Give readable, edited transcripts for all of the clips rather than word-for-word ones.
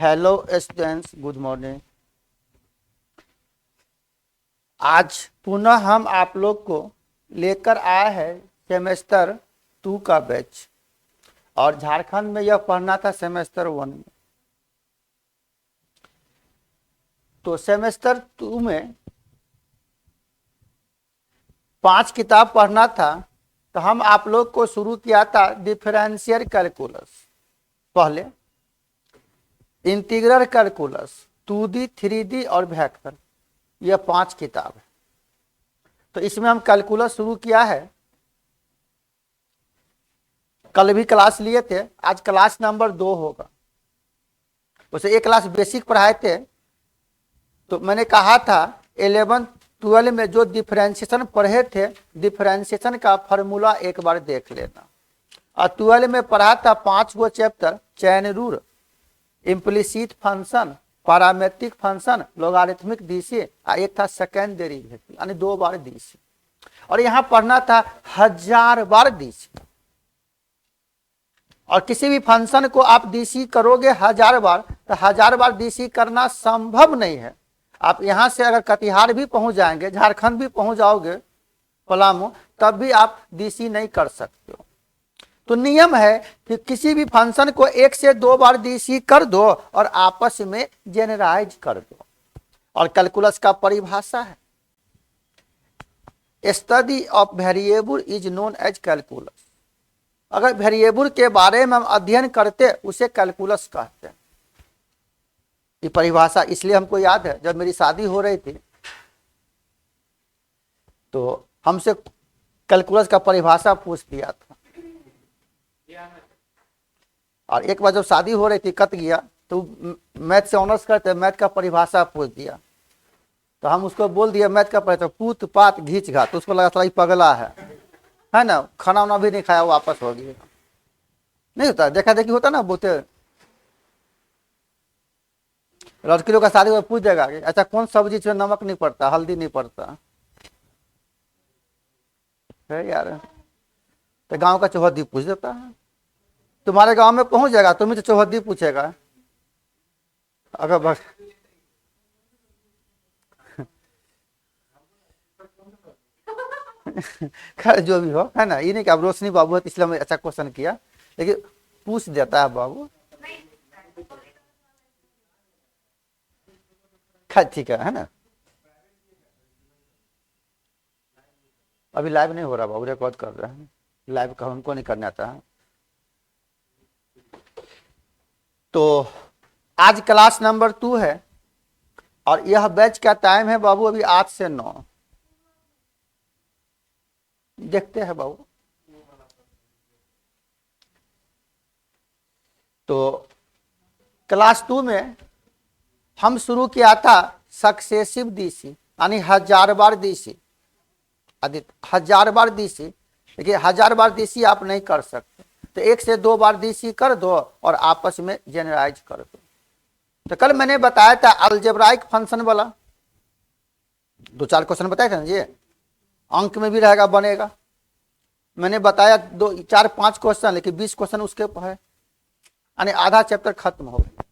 Hello students, good morning. आज पुनः हम आप लोग को लेकर आए हैं सेमेस्टर 2 का बैच। और झारखंड में यह पढ़ना था सेमेस्टर 1 में। तो सेमेस्टर 2 में 5 किताब पढ़ना था। तो हम आप लोग को शुरू किया था डिफरेंशियल कैलकुलस, पहले इंटीग्रल कैलकुलस, 2D 3D और वेक्टर। यह 5 किताब है। तो इसमें हम कैलकुलस शुरू किया है। कल भी क्लास लिए थे, आज क्लास नंबर 2 होगा। उसे एक क्लास बेसिक पढ़ाए थे। तो मैंने कहा था 11 12 में जो डिफरेंशिएशन पढ़े थे, डिफरेंशिएशन का फॉर्मूला एक बार देख लेना। और 12 में पढ़ा था 5 गो chapter, chain rule, implicit function, parametric function, logarithmic DC, और एक था सेकेंड डेरिवेटिव, यानी 2 बार डीसी। और यहां पढ़ना था 1000 बार डीसी। और किसी भी फंक्शन को आप डीसी करोगे 1000 बार, तो 1000 बार डीसी करना संभव नहीं है। आप यहां से अगर कटिहार भी पहुंच जाएंगे, झारखंड भी पहुंच जाओगे, पलामू, तब भी आप डीसी नहीं कर सकते हो। तो नियम है कि किसी भी फंक्शन को 1 से 2 बार डीसी कर दो और आपस में जेनराइज कर दो। और कैलकुलस का परिभाषा है, study of variable is known as calculus. अगर वेरिएबल के बारे में हम अध्ययन करते, उसे कैलकुलस कहते हैं। ये परिभाषा इसलिए हमको याद है, जब मेरी शादी हो रही थी तो हमसे कैलकुलस का परिभाषा पूछ लिया था। और एक बार जब शादी हो रही थी, कट गया, तो मैथ से ऑनर्स करते, मैथ का परिभाषा पूछ दिया। तो हम उसको बोल दिया मैथ का परिभाषा, पूत पात घींच घात। तो उसको लगा थोड़ा पगला है ना। खाना वाना भी नहीं खाया, वापस हो गया। नहीं होता, देखा देखी होता ना, बोते लड़की लोग का शादी में पूछ देगा कि अच्छा कौन सब्जी में नमक नहीं पड़ता, हल्दी नहीं पड़ता है यार। तो गांव का चौहद्दी पूछ देता है। तुम्हारे गांव में पहुंच जाएगा, तुम्हें तो चौहद्दी पूछेगा। अगर बस खैर जो भी हो, है ना। ये नहीं कि अब रोशनी बाबू है तो इसलिए अच्छा क्वेश्चन किया, लेकिन पूछ देता है बाबू। खैर ठीक है ना। अभी लाइव नहीं हो रहा बाबू, रिकॉर्ड कर रहे हैं। लाइव का हमको नहीं करना आता है। तो आज क्लास नंबर 2 है। और यह बैच का टाइम है बाबू अभी 8 से 9। देखते हैं बाबू। तो क्लास 2 में हम शुरू किया था सक्सेसिव डीसी, यानी 1000 बार डीसी। आदित्य 1000 बार डीसी, देखिए 1000 बार डीसी आप नहीं कर सकते। तो 1 से 2 बार डीसी कर दो और आपस में जेनराइज कर दो। तो कल मैंने बताया था अलजेब्राइक फंक्शन वाला 2-4 क्वेश्चन बताए थे ना जी, अंक में भी रहेगा, बनेगा। मैंने बताया 2-4-5 क्वेश्चन, लेकिन 20 क्वेश्चन उसके है, यानी आधा चैप्टर खत्म हो गया।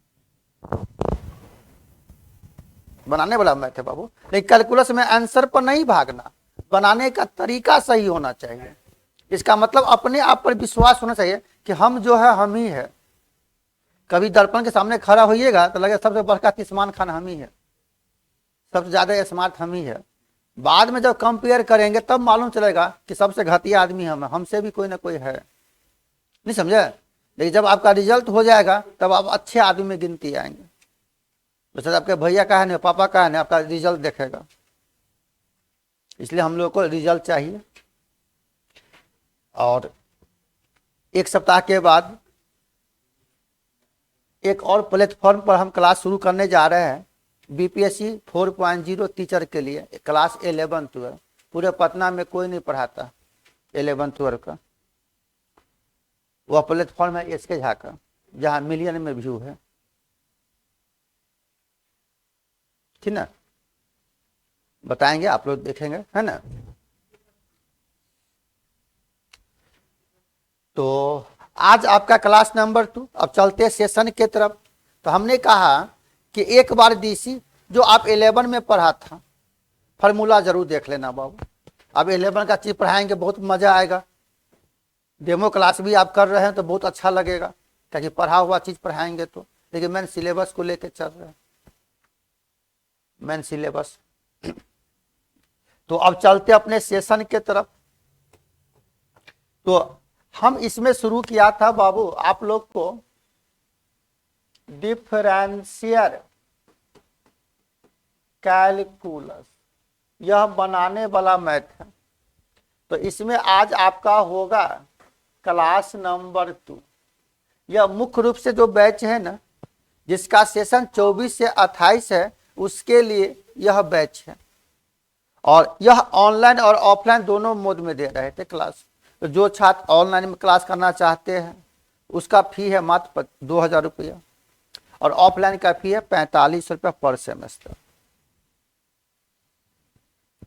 बनाने वाला मैं थे बाबू, लेकिन कैलकुलस में आंसर पर नहीं भागना, बनाने का तरीका सही होना चाहिए। इसका मतलब अपने आप पर विश्वास होना चाहिए कि हम जो है हम ही है। कभी दर्पण के सामने खड़ा होइएगा तो लगे सबसे बड़का तिस्मान खान हम ही है, सबसे ज्यादा स्मार्ट हम ही है। बाद में जब कंपेयर करेंगे तब मालूम चलेगा कि सबसे घटिया आदमी हम है, हमसे भी कोई ना कोई है। नहीं समझे। लेकिन जब आपका रिजल्ट हो जाएगा तब आप अच्छे आदमी में गिनती आएंगे। वैसे आपके भैया का है ना, पापा का है ना, आपका रिजल्ट देखेगा। इसलिए हम लोग को रिजल्ट चाहिए। और एक सप्ताह के बाद एक और प्लेटफॉर्म पर हम क्लास शुरू करने जा रहे हैं, बीपीएससी 4.0 टीचर के लिए क्लास 11-12। पूरे पटना में कोई नहीं पढ़ाता 11-12 का। वह प्लेटफॉर्म है एसके झा का, जहां मिलियन में व्यू है, ठीक ना। बताएंगे, आप लोग देखेंगे, है ना। तो आज आपका क्लास नंबर 2। अब चलते सेशन के तरफ। तो हमने कहा कि एक बार डीसी जो आप 11 में पढ़ा था, फार्मूला जरूर देख लेना बाबू। अब 11 का चीज पढ़ाएंगे, बहुत मजा आएगा। डेमो क्लास भी आप कर रहे हैं तो बहुत अच्छा लगेगा, क्योंकि पढ़ा हुआ चीज पढ़ाएंगे तो। लेकिन मेन सिलेबस को लेके चल रहे हैं, मेन सिलेबस। तो अब चलते अपने सेशन के तरफ। तो हम इसमें शुरू किया था बाबू आप लोग को डिफरेंशियल कैलकुलस, यह बनाने वाला मैथ है। तो इसमें आज आपका होगा क्लास नंबर 2। यह मुख्य रूप से जो बैच है ना, जिसका सेशन 24 से 28 है, उसके लिए यह बैच है। और यह ऑनलाइन और ऑफलाइन दोनों मोड में दे रहे थे क्लास। तो जो छात्र ऑनलाइन में क्लास करना चाहते हैं उसका फी है मात्र 2000 रुपया, और ऑफलाइन का फी है 45 रुपया पर सेमेस्टर।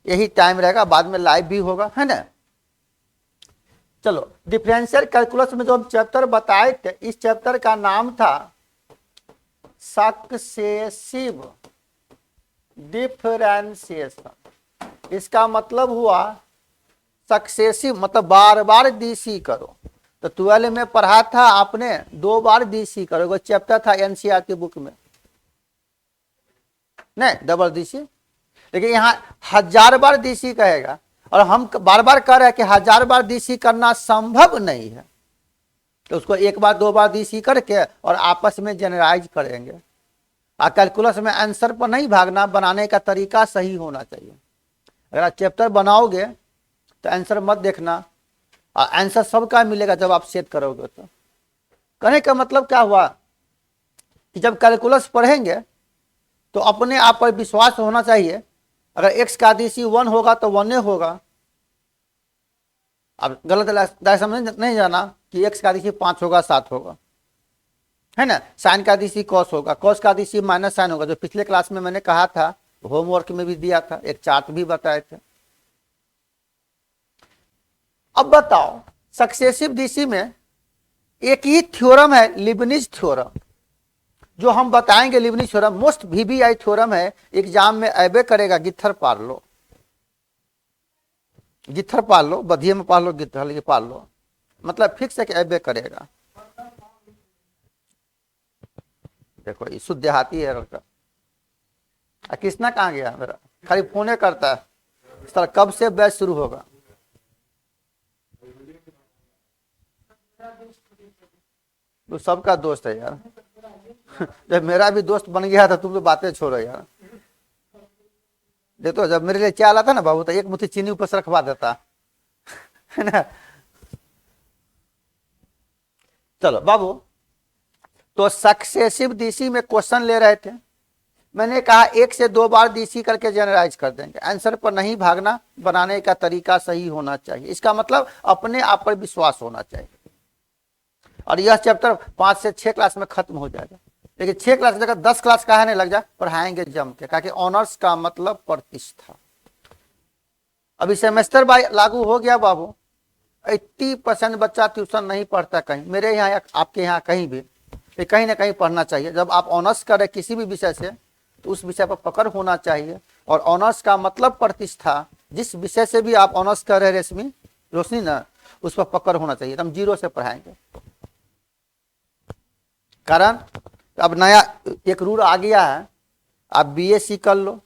यही टाइम रहेगा, बाद में लाइव भी होगा, है ना। चलो, डिफरेंशियल कैलकुलस में जो हम चैप्टर बताए थे, इस चैप्टर का नाम था सक्सेसिव डिफरेंशिएशन। इसका मतलब हुआ सक्सेसिव मतलब बार बार डीसी करो। तो 12 में पढ़ा था आपने 2 बार डीसी करो। वो चैप्टर था एनसीईआरटी बुक में, नहीं डबल डीसी। लेकिन यहाँ 1000 बार डीसी कहेगा, और हम बार बार कह रहे हैं कि 1000 बार डीसी करना संभव नहीं है। तो उसको 1 बार 2 बार डीसी करके और आपस में जनरलाइज करेंगे। और कैलकुलस में आंसर पर नहीं भागना, बनाने का तरीका सही होना चाहिए। अगर आप चैप्टर बनाओगे तो आंसर मत देखना, और आंसर सबका मिलेगा जब आप सेट करोगे। तो कहने का मतलब क्या हुआ कि जब कैलकुलस पढ़ेंगे तो अपने आप पर विश्वास होना चाहिए। अगर x का डीसी 1 होगा तो 1 होगा। अब गलत समझ नहीं जाना कि x का डीसी 5 होगा 7 होगा, है ना। साइन का डीसी कॉस होगा, कॉस का डीसी माइनस साइन होगा, जो पिछले क्लास में मैंने कहा था, होमवर्क में भी दिया था, एक चार्ट भी बताए थे। अब बताओ, सक्सेसिव डीसी में एक ही थ्योरम है, लिबनिज थ्योरम, जो हम बताएंगे। Leibniz theorem most VBI theorem है, एग्जाम में अबे करेगा। गिथर पार लो, गिथर पार लो, बधिये में पार लो, गिथर पार लो, मतलब फिक्स है कि अबे करेगा। देखो ये शुद्ध देहाती है लड़का। कृष्णा कहाँ गया मेरा, खाली फोने करता है सर। कब से बैच शुरू होगा? तो सबका दोस्त है यार। जब मेरा भी दोस्त बन गया था, तुम तो बातें छोड़ो यार। देखो जब मेरे लिए चाय आता ना बाबू, तो एक मुट्ठी चीनी ऊपर से रखवा देता, है ना। चलो बाबू, तो सक्सेसिव डीसी में क्वेश्चन ले रहे थे। मैंने कहा 1 से 2 बार डीसी करके जनरलाइज कर देंगे। आंसर पर नहीं भागना, बनाने का तरीका सही होना चाहिए। इसका मतलब अपने आप पर विश्वास होना चाहिए। और यह चैप्टर 5 से 6 क्लास में खत्म हो जाएगा। लेकिन 6 क्लास की जगह 10 क्लास का है नहीं लग जाए, पढ़ाएंगे जम के, क्योंकि ऑनर्स का मतलब प्रतिष्ठा। अभी सेमेस्टर बाय लागू हो गया बाबू। 80% बच्चा ट्यूशन नहीं पढ़ता कहीं, मेरे यहाँ आपके यहाँ कहीं भी। कहीं ना कहीं पढ़ना चाहिए। जब आप ऑनर्स करें किसी भी विषय से, तो उस विषय पर पकड़ होना चाहिए। और ऑनर्स का मतलब प्रतिष्ठा। जिस विषय से भी आप ऑनर्स कर रहे हैं रोशनी ना, उस पर पकड़ होना चाहिए। हम 0 से पढ़ाएंगे। कारण अब नया एक रूल आ गया है, आप बीएससी कर लो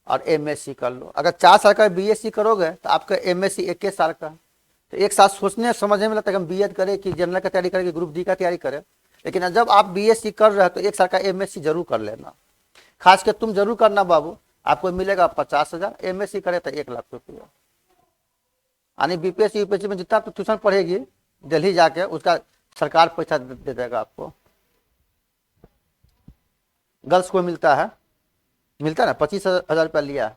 और एमएससी कर लो। अगर 4 साल का बीएससी करोगे तो आपका एमएससी 1 साल का। तो एक साथ सोचने समझने में लगता है कि हम बीएड करें कि जनरल का तैयारी करें कि ग्रुप डी का तैयारी करें। लेकिन जब आप बीएससी कर रहे हो तो 1 साल का एमएससी जरूर कर लेना। खास कर तुम जरूर करना बाबू, आपको मिलेगा 50,000। एमएससी करे तो 1 लाख रुपया। यानी बीपीएससी यूपीएससी में जितना तो ट्यूशन पढ़ेगी दिल्ली जाके, उसका सरकार पैसा दे देगा आपको। गर्ल्स को मिलता है ना 25,000 रुपया लिया।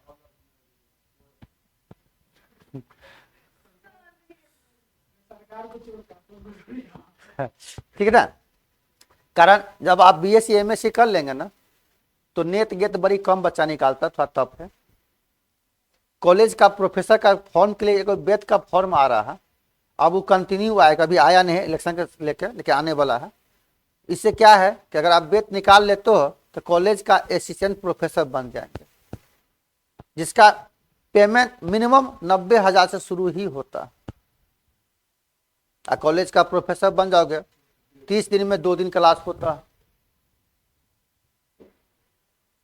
ठीक है ना। कारण जब आप बीएससी एमएससी कर लेंगे ना, तो नेट गेट बड़ी कम बच्चा निकालता, थोड़ा टफ है। कॉलेज का प्रोफेसर का फॉर्म के लिए एक बेद का फॉर्म आ रहा है। अब वो कंटिन्यू आएगा, अभी आया नहीं इलेक्शन के लेके, लेकिन आने वाला है। इससे क्या है कि अगर आप वेट निकाल लेते हो तो कॉलेज का असिस्टेंट प्रोफेसर बन जाएंगे, जिसका पेमेंट मिनिमम 90,000 से शुरू ही होता है। कॉलेज का प्रोफेसर बन जाओगे, 30 दिन में 2 दिन क्लास होता है,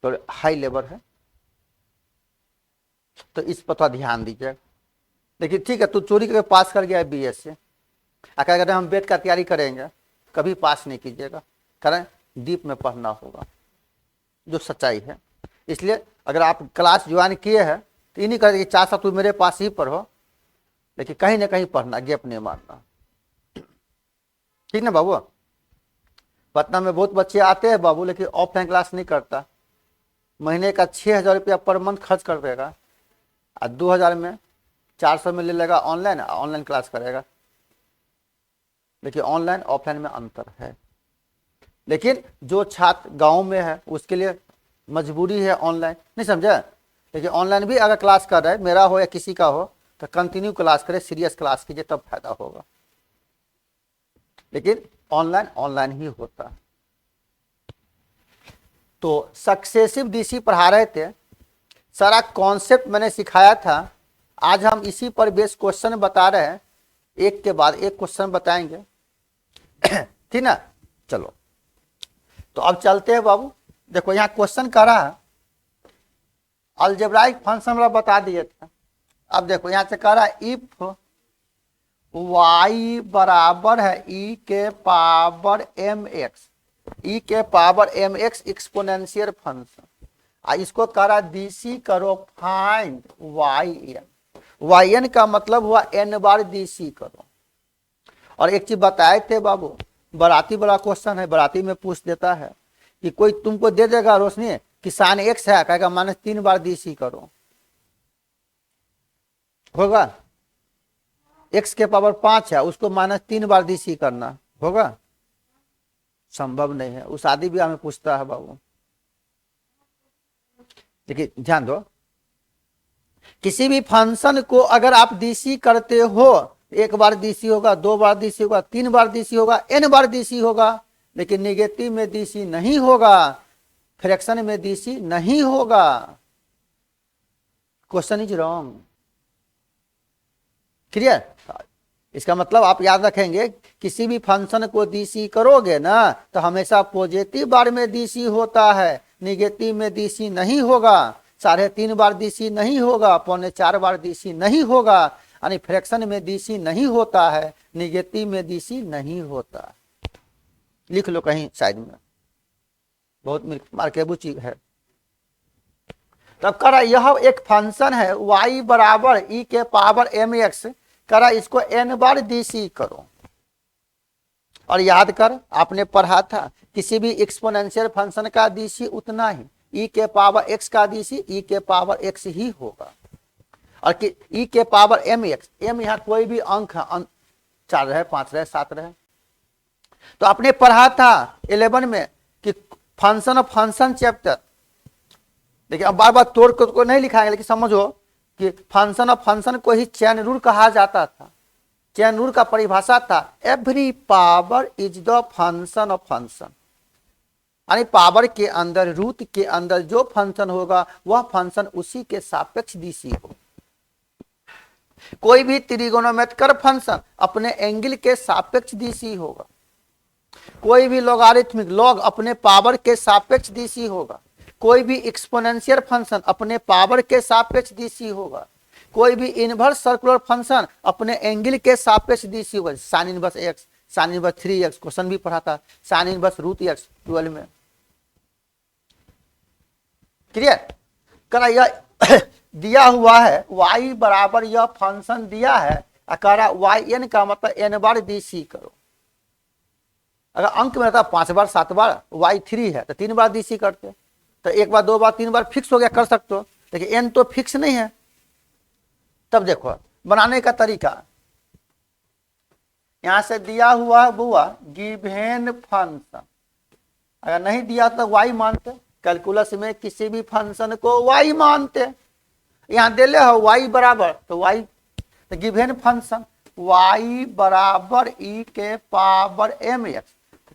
तो हाई लेवल है। तो इस पर थोड़ा ध्यान दीजिए। देखिए ठीक है, तू चोरी करके पास कर गया है BS से, अगर हम बेट का तैयारी करेंगे कभी पास नहीं कीजिएगा, कारण डीप में पढ़ना होगा, जो सच्चाई है। इसलिए अगर आप क्लास ज्वाइन किए हैं तो ये नहीं करेंगे कि 4 साल तू मेरे पास ही पढ़ो, लेकिन कहीं ना कहीं पढ़ना, गैप नहीं मारना, ठीक ना बाबू। पटना में बहुत बच्चे आते हैं बाबू, लेकिन ऑफलाइन क्लास नहीं करता, महीने का 6,000 रुपया पर मंथ खर्च कर देगा, और 2,000 में 400 में ले लेगा ऑनलाइन क्लास करेगा। देखिए ऑनलाइन ऑफलाइन में अंतर है, लेकिन जो छात्र गांव में है उसके लिए मजबूरी है ऑनलाइन, नहीं समझे। लेकिन ऑनलाइन भी अगर क्लास कर रहे हैं, मेरा हो या किसी का हो, तो कंटिन्यू क्लास करे, सीरियस क्लास कीजिए, तब फायदा होगा। लेकिन ऑनलाइन ही होता। तो सक्सेसिव DC पढ़ा रहे थे, सारा कॉन्सेप्ट मैंने सिखाया था। आज हम इसी पर बेस क्वेश्चन बता रहे हैं, एक के बाद एक क्वेश्चन बताएंगे, ठीक ना। चलो तो अब चलते हैं बाबू। देखो यहाँ क्वेश्चन कर रहा है, अलजेब्राइक फंक्शन हमरा बता दिए थे। अब देखो यहाँ से कह रहा है इफ y बराबर है e के पावर mx एक्सपोनेंशियल फंक्शन, इसको कह रहा DC करो फाइंड yn का मतलब हुआ n बार DC करो। और एक चीज बताए थे बाबू, बराती बड़ा क्वेश्चन है, बराती में पूछ देता है कि कोई तुमको दे देगा रोशनी कि साइन x है, कहेगा -3 बार DC करो, होगा। x के पावर 5 है, उसको -3 बार DC करना होगा, संभव नहीं है। उस शादी ब्याह में पूछता है बाबू। देखिए ध्यान दो, किसी भी फंक्शन को अगर आप DC करते हो, 1 बार DC होगा, 2 बार DC होगा, 3 बार DC होगा, n बार DC होगा, लेकिन नेगेटिव में DC नहीं होगा, फ्रैक्शन में DC नहीं होगा। Question is wrong, clear. इसका मतलब आप याद रखेंगे, किसी भी फंक्शन को DC करोगे ना तो हमेशा पॉजिटिव बार में DC होता है, निगेटिव में DC नहीं होगा, 3.5 बार DC नहीं होगा, 3.25 बार DC नहीं होगा, यानी फ्रैक्शन में DC नहीं होता है, निगेटिव में DC नहीं होता। लिख लो कहीं साइड में, बहुत मार्केबल चीज है। तब करा यह एक फंक्शन है y बराबर e के पावर mx, करा इसको n बार DC करो। और याद कर, आपने पढ़ा था किसी भी एक्सपोनेंशियल फंक्शन का DC उतना ही, e के पावर x का DC e के पावर x ही होगा। और कि e के पावर mx, m यहाँ कोई भी अंक है, 4 रहे, 5 रहे, 7 रहे। तो आपने पढ़ा था 11 में कि फंक्शन ऑफ फंक्शन चैप्टर, देखिए अब बार बार तोड़ को नहीं लिखाएंगे, लेकिन समझो कि फंक्शन ऑफ फंक्शन को ही चैन रूल कहा जाता था। चैन रूल का परिभाषा था every power is the function of function, यानी पावर के अंदर, रूट के अंदर जो फंक्शन होगा वह फंक्शन उसी के सापेक्ष DC हो। कोई भी त्रिगोनोमेट्रिकल फंक्शन अपने एंगल के सापेक्ष DC होगा, कोई भी लॉगरिथमिक लॉग अपने पावर के सापेक्ष DC होगा, कोई भी एक्सपोनेंशियल फंक्शन अपने पावर के सापेक्ष DC होगा, कोई भी इनवर्स सर्कुलर फंक्शन अपने एंगल के सापेक्ष DC होगा। Sine inverse x, sine inverse 3x, question भी पढ़ा था, साइन इनवर्स √x 12 में, क्लियर। करा यह दिया हुआ है y बराबर, यह फंक्शन दिया है, करा yn का मतलब n बार DC करो। अगर अंक में रहता 5 बार 7 बार, y3 है तो 3 बार DC करते, तो 1 बार 2 बार 3 बार फिक्स हो गया, कर सकते हो, लेकिन n तो फिक्स नहीं है। तब देखो बनाने का तरीका, यहां से दिया हुआ है बुआ गिवन फंक्शन, अगर नहीं दिया तो y मानते, कैलकुलस में किसी भी फंक्शन को y मानते। यहां दे ले हो y बराबर, तो y तो गिवन फंक्शन y बराबर e के पावर mx,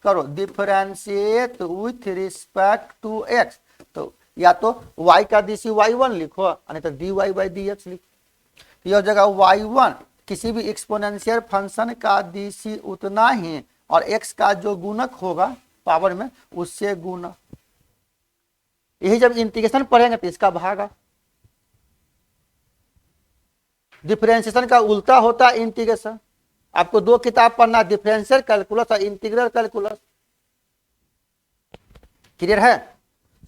करो differentiate with respect to x, तो या तो y का डी सी y1 लिखो नहीं तो dy बाई डी एक्स लिखो। यह जगह y1 किसी भी एक्सपोनेंशियल फंक्शन का डी सी उतना ही और x का जो गुणक होगा पावर में उससे गुना, यही जब इंटीग्रेशन पढ़ेंगे तो इसका भागा। डिफरेंशिएशन का उल्टा होता है इंटीग्रेशन। आपको दो किताब पढ़ना, डिफरेंशियल कैलकुलस और इंटीग्रल कैलकुलस। क्लियर है?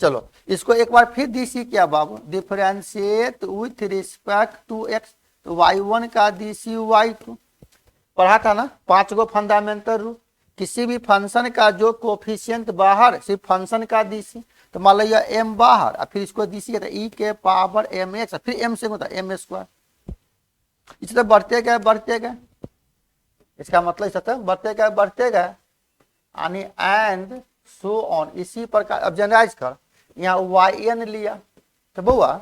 चलो इसको एक बार फिर डीसी किया बाबू, differentiate with respect to x, तो y1 का डीसी y2 पढ़ा था ना, 5 गो फंडामेंटल रूल। किसी भी फंक्शन का जो कोफिशिएंट बाहर सिर्फ फंक्शन का डीसी, तो मान लो m बाहर और फिर इसको डीसी कहते हैं e के पावर mx, फिर m से होता है m स्क्वायर। इस तरह बढ़ते गए, इसका मतलब इस तरह बढ़ते गए यानी एंड सो ऑन। इसी प्रकार अब जनरलाइज कर, यहाँ yn लिया तो बउआ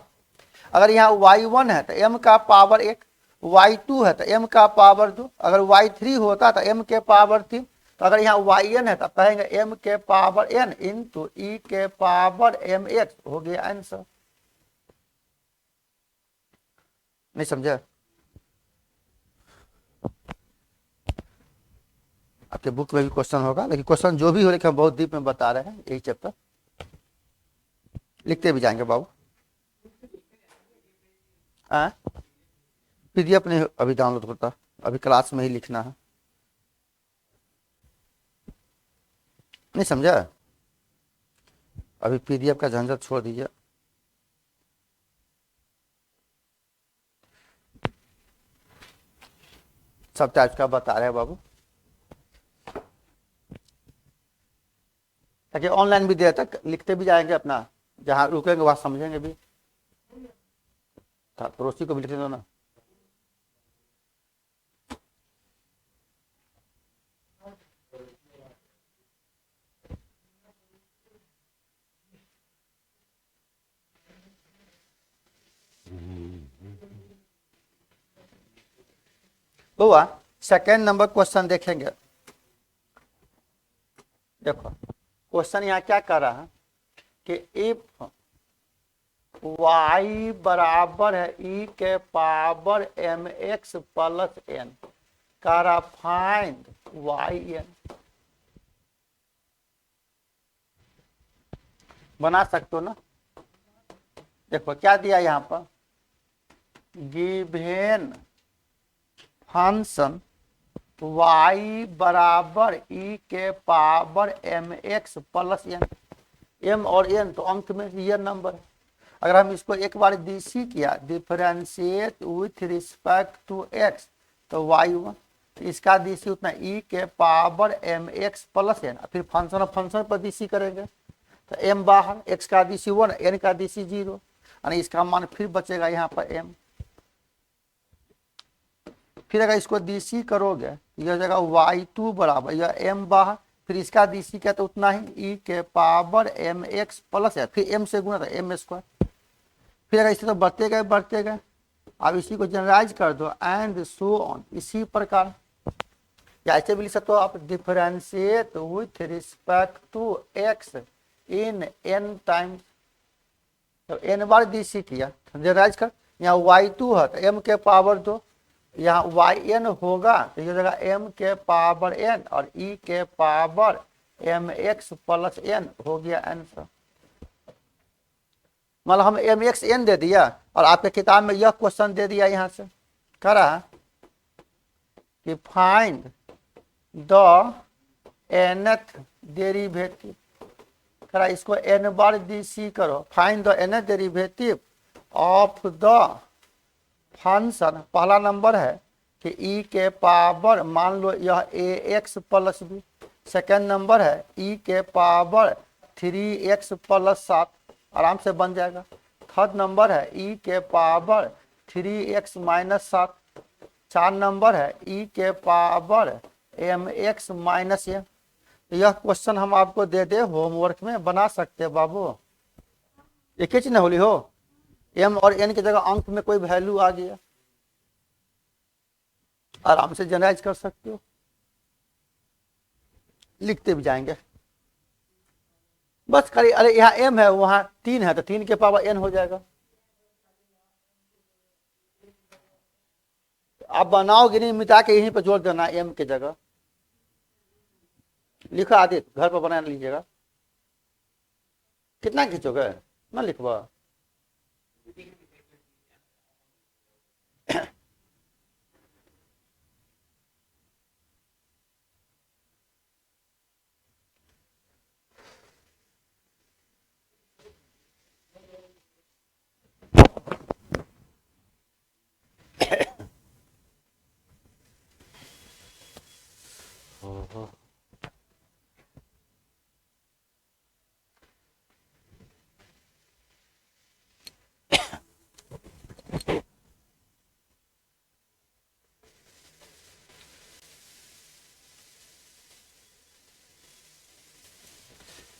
अगर यहाँ y1 है तो m का पावर 1, y2 है तो m का पावर 2, अगर y3 होता तो m के पावर 3, तो अगर यहाँ yn है तो कहेंगे m के पावर n इंटू e के पावर mx, हो गया आंसर। नहीं समझे? आपके बुक में भी क्वेश्चन होगा, लेकिन क्वेश्चन जो भी हो लेकिन हम बहुत डीप में बता रहे हैं, यही चैप्टर लिखते भी जाएंगे बाबू। पीडीएफ नहीं अभी डाउनलोड होता, अभी क्लास में ही लिखना है। नहीं समझा? अभी पीडीएफ का झंझट छोड़ दीजिए। सब टाइप का बता रहे हैं बाबू, ताकि ऑनलाइन भी देर तक लिखते भी जाएंगे, अपना जहां रुकेंगे वहां समझेंगे भी। पड़ोसी को भी लिखने दो ना। बुआ सेकेंड नंबर क्वेश्चन देखेंगे। देखो क्वेश्चन यहाँ क्या कर रहा है कि इफ y बराबर है e के पावर mx प्लस n, करा फाइंड yn। बना सकते हो ना? देखो क्या दिया यहाँ पर, गिवेन फंक्शन y बराबर e के power mx plus n, m और n तो अंक में रियल नंबर है। अगर हम इसको एक बार डीसी किया, differentiate with respect to x, तो y1, तो इसका डीसी उतना e के पावर mx प्लस n, फिर फंक्शन पर डीसी करेंगे तो m बाहर, x का डीसी 1, n का डीसी 0, यानी इसका मान फिर बचेगा यहाँ पर m। फिर अगर इसको डीसी करोगे यह जगह y2 बराबर यह m बाहर, फिर इसका डीसी क्या तो उतना ही e के पावर mx प्लस है, फिर m से गुणा तो m स्क्वायर। फिर अगर इसी तो बढ़ते गए, अब इसी को जनरलाइज कर दो एंड सो ऑन। इसी प्रकार या ऐसे भी लिख सकते हो आप, differentiate with respect to x in n times, तो n बार डीसी किया जनरलाइज कर, यहाँ y2 है तो m के पावर 2, यहाँ yn होगा तो ये जगह m के पावर n और e के पावर mx प्लस n, हो गया आंसर। मतलब हम mx n दे दिया और आपके किताब में यह क्वेश्चन दे दिया, यहाँ से करा कि फाइंड द nth डेरिवेटिव, करा इसको n बार डीसी करो, find the nth derivative of the function. पहला नंबर है कि e के पावर मान लो यह ax plus B, second number है e के पावर 3x प्लस 7, आराम से बन जाएगा। थर्ड नंबर है e के पावर 3x माइनस 7, 4 नंबर है e के पावर mx माइनस n। यह क्वेश्चन हम आपको दे दे होमवर्क में, बना सकते हैं बाबू। एक ही चीज न होली हो, m और n की जगह अंक में कोई वैल्यू आ गया, आराम से जनरलाइज कर सकते हो। लिखते भी जाएंगे बस खाली। अरे यहाँ m है वहां 3 है तो 3 के पावर n हो जाएगा। आप बनाओगे नहीं, मिटा के यहीं पर जोड़ देना m की जगह। लिखो आदित्य, घर पर बना लीजिएगा। कितना खींचोगे ना लिखवा।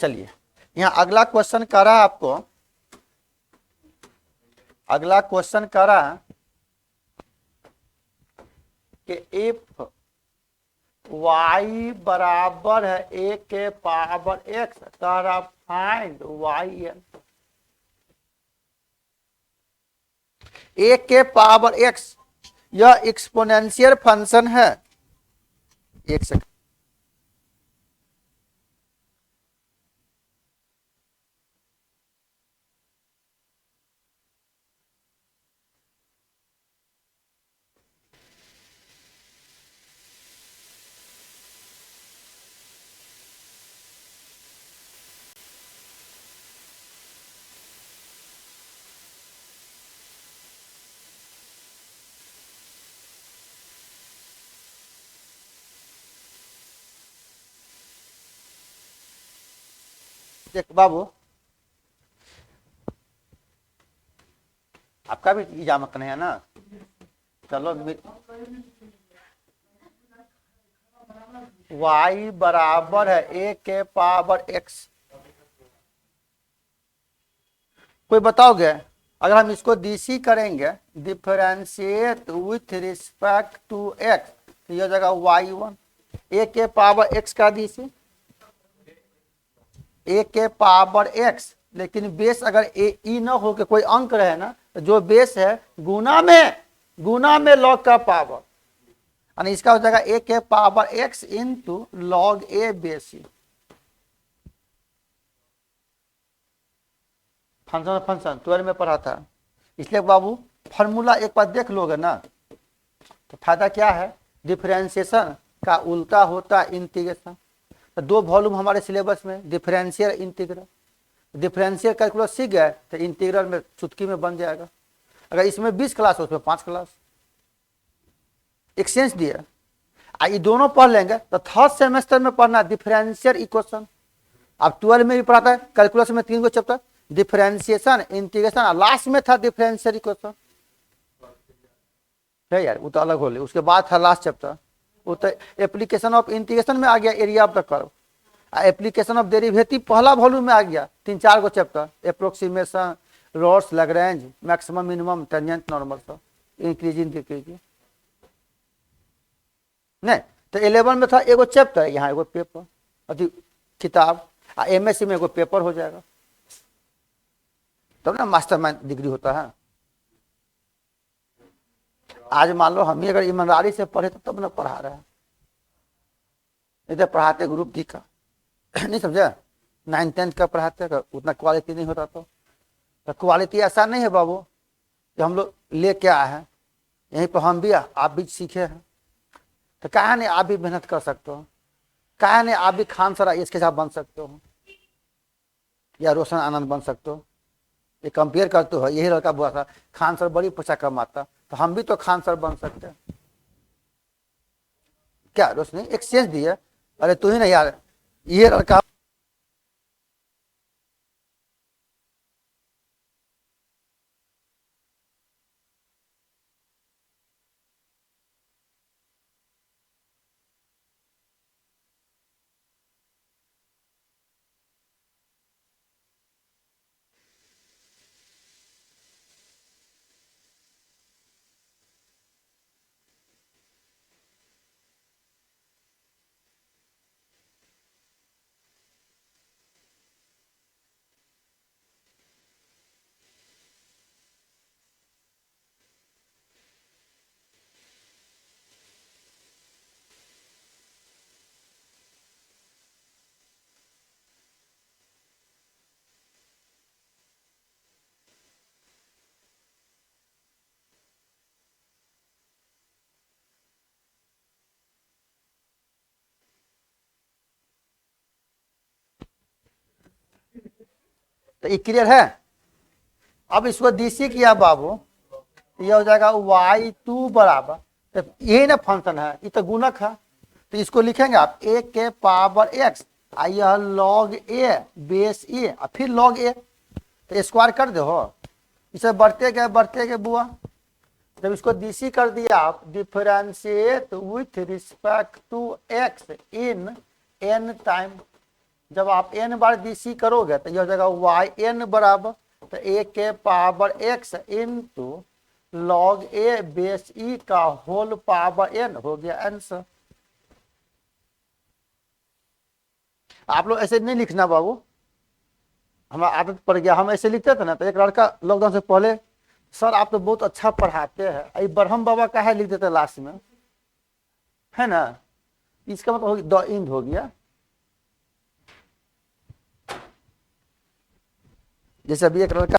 चलिए यहाँ अगला क्वेश्चन कर रहा है आपको। अगला क्वेश्चन कर रहा है कि इफ y बराबर है a के power x Tara find y n। a के पावर x यह एक्सपोनेंशियल फंक्शन है। एक सेकंड, देख बाबू, आपका भी एग्जाम करने है ना। चलो y बराबर है a के पावर x। कोई बताओगे अगर हम इसको डीसी करेंगे differentiate with respect to x तो यह जगह y1 a के पावर x का डीसी a के पावर x। लेकिन बेस अगर ए ई न हो के कोई अंक रहे ना तो जो बेस है गुना में लॉग का पावर, यानी इसका हो जाएगा a के power x into log a base E. Function 12 में पढ़ा था, इसलिए बाबू फॉर्मूला एक बार देख लोगे ना तो फायदा क्या है। डिफरेंशिएशन का उल्टा होता है इंटीग्रेशन। तो 2 वॉल्यूम हमारे सिलेबस में डिफरेंशियल इंटीग्रल। डिफरेंशियल कैलकुलस सीख गए तो इंटीग्रल में चुटकी में बन जाएगा। अगर इसमें 20 क्लास हो उसमें 5 क्लास एक्सचेंज दिए। ये दोनों पढ़ लेंगे तो थर्ड सेमेस्टर में पढ़ना डिफरेंशियल इक्वेशन। अब 12 में भी पढ़ाता है कैलकुलस में 3 गो चैप्टर, डिफरेंशिएशन, इंटीग्रेशन, लास्ट में था डिफरेंशियल इक्वेशन है यार, वो तो अलग हो ले। उसके बाद था लास्ट चैप्टर, वो तो एप्लीकेशन ऑफ इंटीग्रेशन में आ गया, area of the curve. Application of derivative पहला वॉल्यूम में आ गया, 3-4 गो chapter, approximation, Rolle's, Lagrange, maximum minimum, tangent, normal, सब इंक्रीजिंग डिक्रीजिंग नहीं। तो 11 में था एगो चैप्टर, यहाँ एगो पेपर अति किताब, एमएससी में एगो पेपर हो जाएगा तब ना मास्टर माइंड डिग्री होता है। आज मान लो हम ही अगर ईमानदारी से पढ़े तो तब ना पढ़ा रहे हैं, इधर पढ़ाते ग्रुप डी का नहीं समझे, 9-10 का पढ़ाते उतना क्वालिटी नहीं होता। तो क्वालिटी ऐसा नहीं है बाबू कि हम लोग ले क्या आए हैं, यहीं पर हम भी आप भी सीखे हैं। तो कहा नहीं आप भी मेहनत कर सकते हो, कहा नहीं आप भी खान सर इसके साथ बन सकते हो या रोशन आनंद बन सकते हो। ये कंपेयर करते हो, यही लड़का बुआ था खान सर बड़ी पैसा कमाता तो हम भी तो खान सर बन सकते हैं क्या। रोशनी एक्सचेंज दिए, अरे तू ही नहीं यार, ये लड़का तो ये क्लियर है। अब इसको डीसी किया बाबू, ये हो जाएगा y2 बराबर, तो यही ना फंक्शन है, ये तो गुणक है, तो इसको लिखेंगे आप a के पावर x, यह log a बेस a और फिर log a, तो स्क्वायर कर दो हो, इसे बढ़ते गए बुआ। जब इसको डीसी कर दिया आप, differentiate with respect to x in n time, जब आप n बार डीसी करोगे तो यह हो जाएगा yn बराबर, तो a के power x into log a base e का होल पावर n हो गया आंसर। आप लोग ऐसे नहीं लिखना बाबू, हमारा आदत पड़ गया, हम ऐसे लिखते थे ना, तो एक लड़का लॉकडाउन से पहले, सर आप तो बहुत अच्छा पढ़ाते हैं, ब्रह्म बाबा का है लिख देते लास्ट में, है ना, इसका मतलब द इंड हो गया। जैसे अभी एक लड़का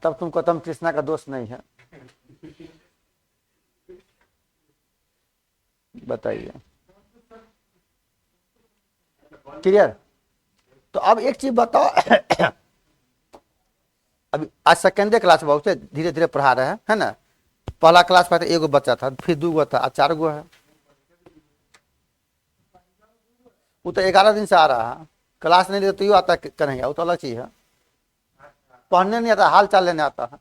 तब तुमको तम कृष्णा का दोष नहीं है, बताइए क्लियर। तो अब एक चीज बताओ अभी आज सेकेंडे क्लास बहुत से धीरे धीरे पढ़ा रहे हैं, है ना, पहला क्लास पढ़ते एगो बच्चा था, फिर 2 गो था, आज 4 गो है, वो तो 11 दिन से आ रहा है, क्लास नहीं देते तो यूँ आता करेंगे, वो तो अलग चीज है, पढ़ने नहीं आता, हाल चाल लेने आता है।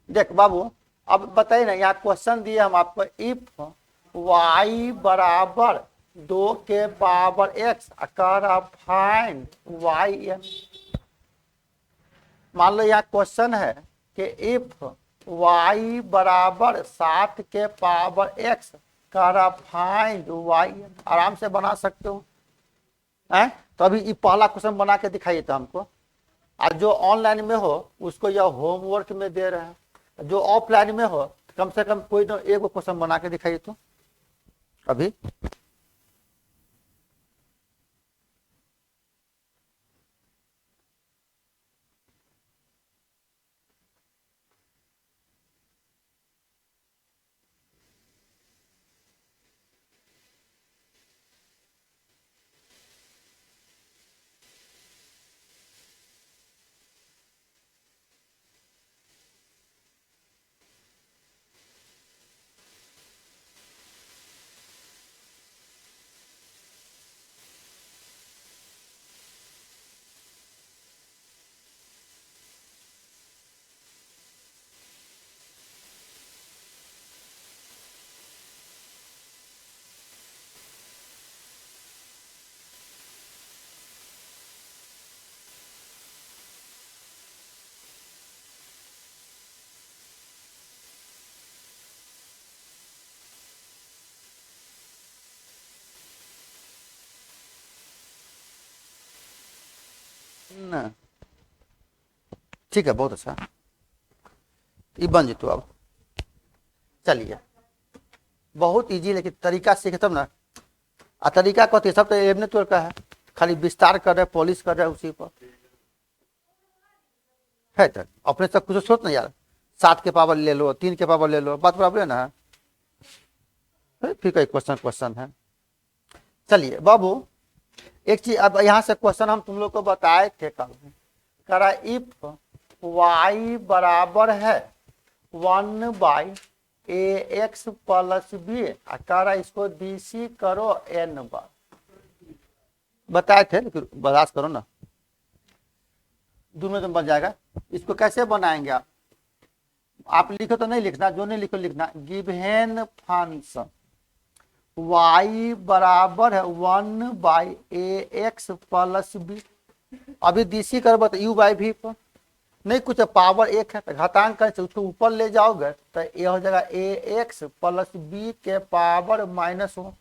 देख बाबू, अब बताइए ना, यहाँ क्वेश्चन दिए हम आपको, इफ y बराबर 2 के पावर x कर फाइंड y, मान लो यहाँ क्वेश्चन है कि इफ y बराबर 7 के पावर x कर फाइंड y, आराम से बना सकते हो हैं। तो अभी ये पहला क्वेश्चन बना के दिखाइए तो हमको, आज जो ऑनलाइन में हो उसको यह होमवर्क में दे रहे हैं, जो ऑफलाइन में हो कम से कम कोई तो एक क्वेश्चन बना के दिखाइए तो अभी। ना ठीक है, बहुत अच्छा, ये बन जितो। अब चलिए, बहुत इजी, लेकिन तरीका सीखे तब ना, आ तरीका कहते सब तो एमने तो का है, खाली विस्तार कर रहे, पॉलिश कर रहे उसी पर है, तो अपने सब कुछ सोच ना यार, 7 के पावर ले लो, 3 के पावर ले लो, बात बराबर है ना, फिर कोई क्वेश्चन है। चलिए बाबू, एक चीज अब यहाँ से क्वेश्चन हम तुम लोग को बताए थे कल, करा इफ y बराबर है 1/ax प्लस बी, करा इसको डीसी करो n बार, बताए थे, लेकिन बर्दाश्त करो ना, दोनों में बन जाएगा। इसको कैसे बनाएंगे आप लिखो तो नहीं लिखना, जो नहीं लिखो लिखना, गिवन फंक्शन y बराबर है 1/ax प्लस बी, अभी डीसी करब तो u बाई भी पर नहीं, कुछ पावर 1 है तो घातांक कर उसको ऊपर ले जाओगे तो ये हो जाएगा ax प्लस बी के पावर -1।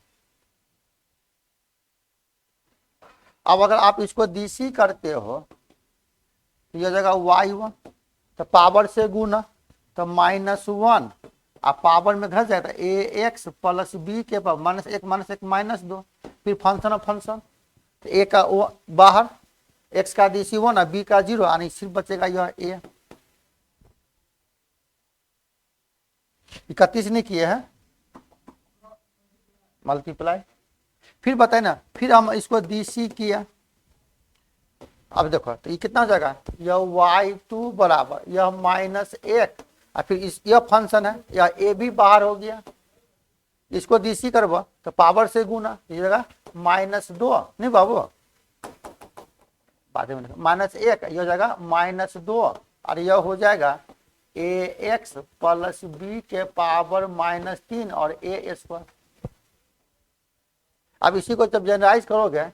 अब अगर आप इसको डीसी करते हो तो ये हो जाएगा y1, तो पावर से गुना, तो -1 आप पावर में घस जाएगा ए एक्स प्लस बी के पावर -1 -1 -2, फिर फंक्शन ऑफ फंक्शन, तो ए का वो बाहर, एक्स का DC 1 और बी का 0, यानी सिर्फ बचेगा यह ए। 31 नहीं किए हैं मल्टीप्लाई। फिर बताए ना, फिर हम इसको DC किया। अब देखो तो ये कितना हो जाएगा, यह y2 बराबर यह -1 और फिर यह फंक्शन है, यह ए भी बाहर हो गया, इसको DC करवा तो पावर से गुना, ये जगह -2 नहीं बाबू, बाद में -1 यह हो जाएगा -2 और यह हो जाएगा ax प्लस बी के पावर -3 और a स्क्वायर। अब इसी को जब जनरलाइज करोगे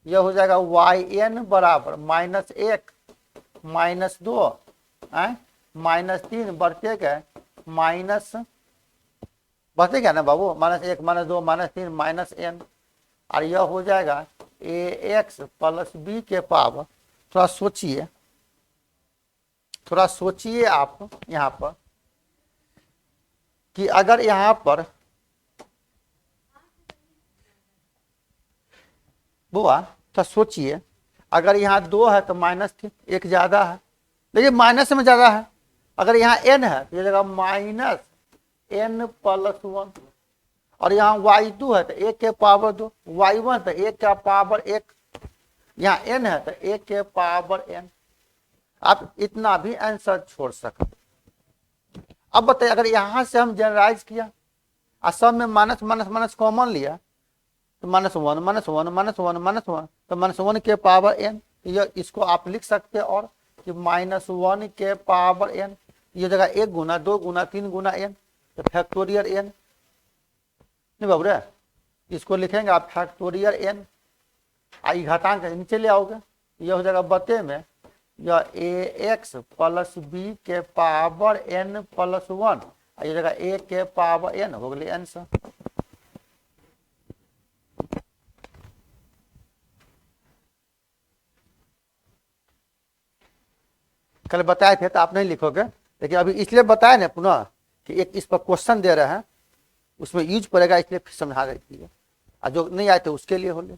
यह हो जाएगा yn बराबर -1 -2 -3 बढ़तेगा बढ़तेगा ना बाबू, -1 -2 -3 -n और यह हो जाएगा ax प्लस बी के पावर। थोड़ा सोचिए आप यहाँ पर कि अगर यहाँ पर बुआ तो सोचिए, अगर यहाँ 2 है तो -3, एक ज्यादा है, देखिए माइनस में ज्यादा है। अगर यहाँ n है तो ये जगह -n + 1 और यहाँ y2 है तो 1 के पावर 2, y1 तो 1 का पावर 1, यहाँ n है तो 1 के पावर n। आप इतना भी आंसर छोड़ सकते। अब बताइए अगर यहां से हम जनरलाइज किया और सब में माइनस माइनस माइनस कॉमन लिया तो -1 -1 -1 -1 तो -1 के पावर n, यह इसको आप लिख सकते हैं और कि -1 के पावर n, ये जगह 1 गुना 2 गुना 3 गुना n, तो फैक्टोरियल n नहीं बाबू रे, इसको लिखेंगे आप फैक्टोरियल n, आई घातांक नीचे ले आओगे, यह हो जाएगा बते में यह ax प्लस बी के पावर n + 1, ये जगह a के पावर n हो गई आंसर। कल बताए थे तो आप नहीं लिखोगे, लेकिन अभी इसलिए बताए ना पुनः कि एक इस पर क्वेश्चन दे रहे हैं, उसमें यूज पड़ेगा, इसलिए फिर समझा देती है, और जो नहीं आए तो उसके लिए हो ले।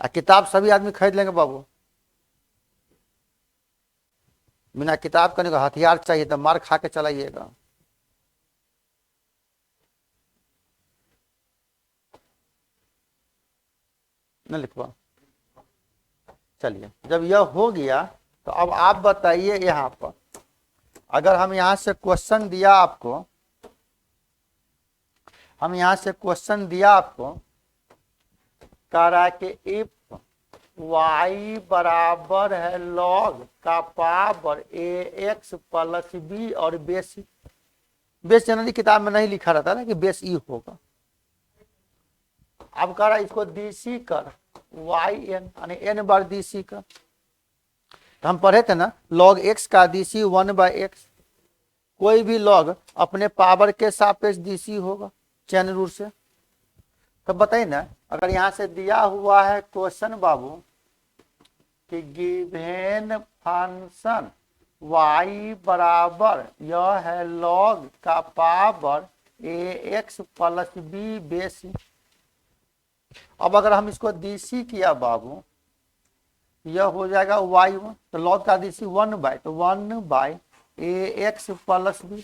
किताब सभी आदमी खरीद लेंगे बाबू, बिना किताब करने का हथियार चाहिए तो मार खा के चलाइएगा। न लिखवा, चलिए जब यह हो गया तो अब आप बताइए यहाँ पर अगर हम यहाँ से क्वेश्चन दिया आपको, हम यहाँ से क्वेश्चन दिया आपको कह रहा है कि इफ y बराबर है log का पावर ax प्लस b और बेस जनरली किताब में नहीं लिखा रहता ना कि बेस ई होगा। अब कह रहा है इसको DC कर yn यानी n बार DC कर, तो हम पढ़े थे ना log x का DC 1/x, कोई भी log अपने पावर के सापेक्ष DC होगा चैन रूल से। तो बताइए ना अगर यहाँ से दिया हुआ है क्वेश्चन बाबू कि गिवेन फंक्शन y बराबर यह है log का power ax plus b base, अब अगर हम इसको DC किया बाबू यह हो जाएगा y1, तो log का DC 1/, तो 1/ax प्लस b,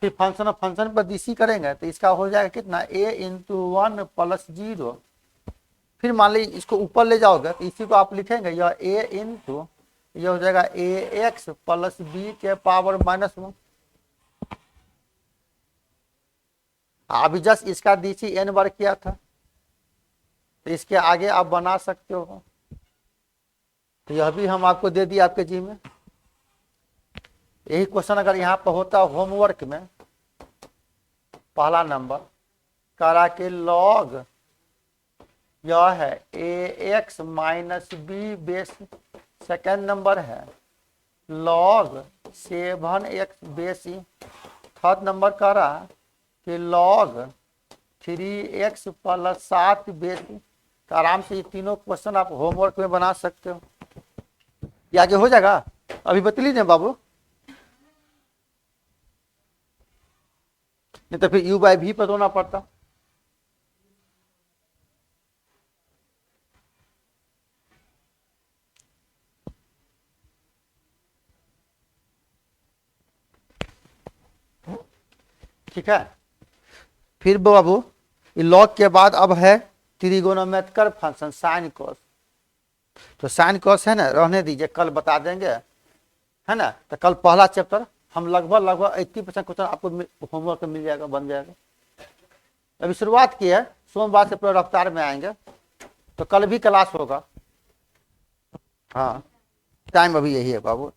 फिर फंक्शन ऑफ फंक्शन पर DC करेंगे तो इसका हो जाएगा कितना a × 1 + 0। फिर मान लीजिए इसको ऊपर ले जाओगे तो इसी को आप लिखेंगे यह a × यह हो जाएगा ax प्लस b के पावर -1। अभी जस्ट इसका DC n बार किया था, तो इसके आगे आप बना सकते हो, तो यह भी हम आपको दे दिया आपके जी में। यही क्वेश्चन अगर यहाँ पर होता होमवर्क में, पहला नंबर कह रहा कि log यह है ax minus b base, second number है log 7x बेस ई, थर्ड नंबर कह रहा कि log 3x + 7 बेस ई। तो आराम से ये तीनों क्वेश्चन आप होमवर्क में बना सकते हो, ये आगे हो जाएगा। अभी बता लीजिए बाबू, नहीं तो फिर u बाई भी पर होना पड़ता। ठीक है, फिर बाबू लॉग के बाद अब है त्रिगोनोमेट्रिकल फंक्शन साइन कॉस। तो साइन कॉस है ना, रहने दीजिए, कल बता देंगे, है ना। तो कल पहला चैप्टर हम लगभग 80% क्वेश्चन आपको होमवर्क मिल जाएगा, बन जाएगा। अभी शुरुआत की है, सोमवार से पूरा रफ्तार में आएंगे, तो कल भी क्लास होगा। हाँ, टाइम अभी यही है बाबू।